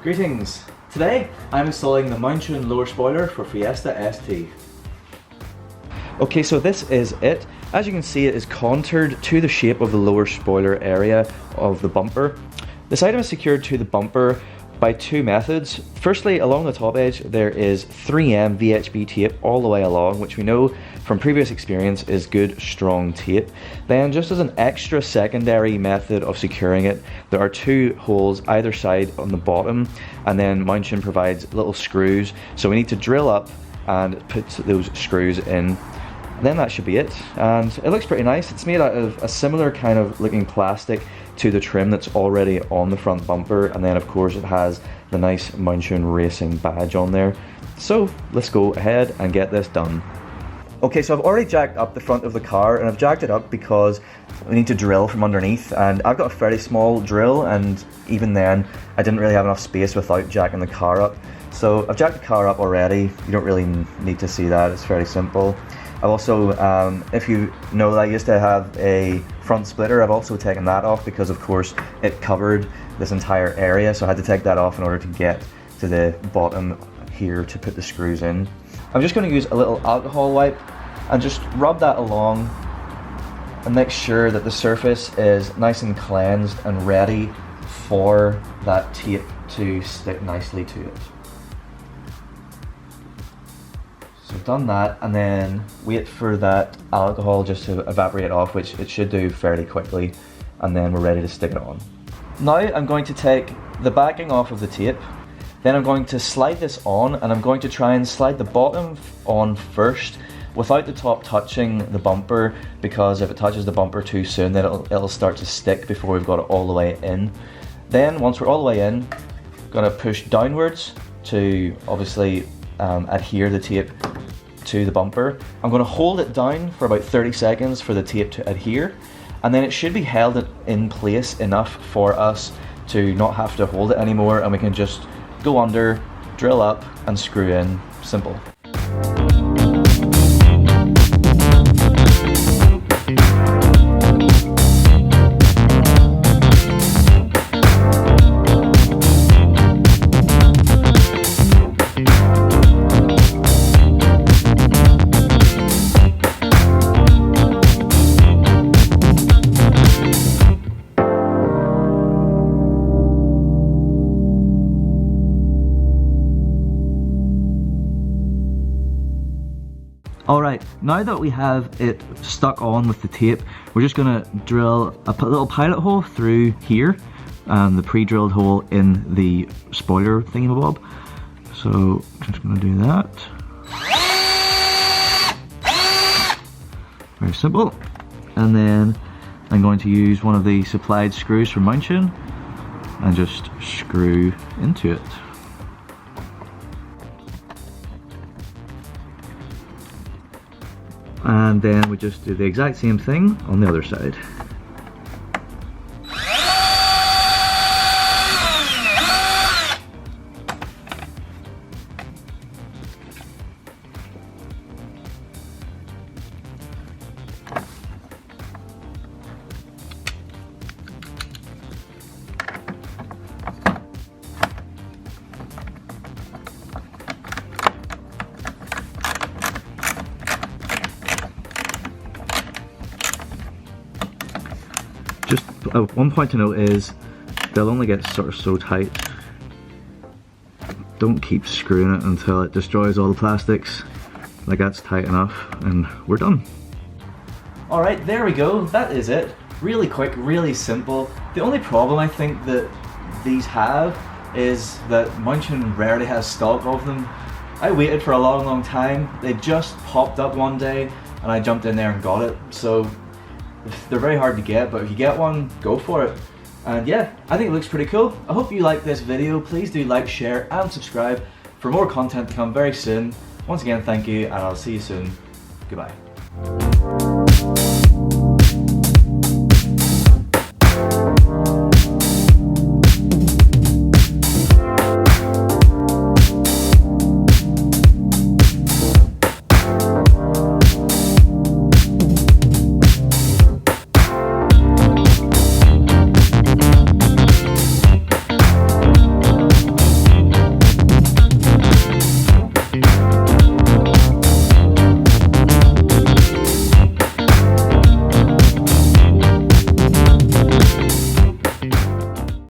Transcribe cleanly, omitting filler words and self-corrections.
Greetings! Today I'm installing the Mountune lower spoiler for Fiesta ST. Okay, so this is it. As you can see, it is contoured to the shape of the lower spoiler area of the bumper. This item is secured to the bumper by two methods. Firstly, along the top edge there is 3M VHB tape all the way along, which we know from previous experience is good strong tape. Then, just as an extra secondary method of securing it, there are two holes either side on the bottom, and then Mountune provides little screws, so we need to drill up and put those screws in. Then that should be it, and it looks pretty nice. It's made out of a similar kind of looking plastic to the trim that's already on the front bumper, and then of course it has the nice Mountune Racing badge on there. So let's go ahead and get this done. Okay, so I've already jacked up the front of the car, and I've jacked it up because we need to drill from underneath, and I've got a fairly small drill, and even then I didn't really have enough space without jacking the car up. So I've jacked the car up already. You don't really need to see that, it's fairly simple. I've also, if you know that I used to have a front splitter, I've also taken that off because of course it covered this entire area, so I had to take that off in order to get to the bottom here to put the screws in. I'm just going to use a little alcohol wipe and just rub that along and make sure that the surface is nice and cleansed and ready for that tape to stick nicely to it. So I've done that, and then wait for that alcohol just to evaporate off, which it should do fairly quickly, and then we're ready to stick it on. Now I'm going to take the backing off of the tape, then I'm going to slide this on, and I'm going to try and slide the bottom on first without the top touching the bumper, because if it touches the bumper too soon then it'll start to stick before we've got it all the way in. Then once we're all the way in, I'm going to push downwards to obviously adhere the tape to the bumper. I'm going to hold it down for about 30 seconds for the tape to adhere, and then it should be held in place enough for us to not have to hold it anymore, and we can just go under, drill up and screw in. Simple. Alright, now that we have it stuck on with the tape, we're just going to drill a little pilot hole through here, and the pre-drilled hole in the spoiler thingamabob. So I'm just going to do that. Very simple. And then I'm going to use one of the supplied screws from Mountune and just screw into it. And then we just do the exact same thing on the other side. Just one point to note is they'll only get sort of so tight. Don't keep screwing it until it destroys all the plastics. Like, that's tight enough and we're done. Alright, there we go. That is it. Really quick, really simple. The only problem I think that these have is that Mountune rarely has stock of them. I waited for a long time. They just popped up one day and I jumped in there and got it. So they're very hard to get, but if you get one, go for it. And yeah, I think it looks pretty cool. I hope you liked this video. Please do like, share and subscribe for more content to come very soon. Once again, thank you, and I'll see you soon. Goodbye.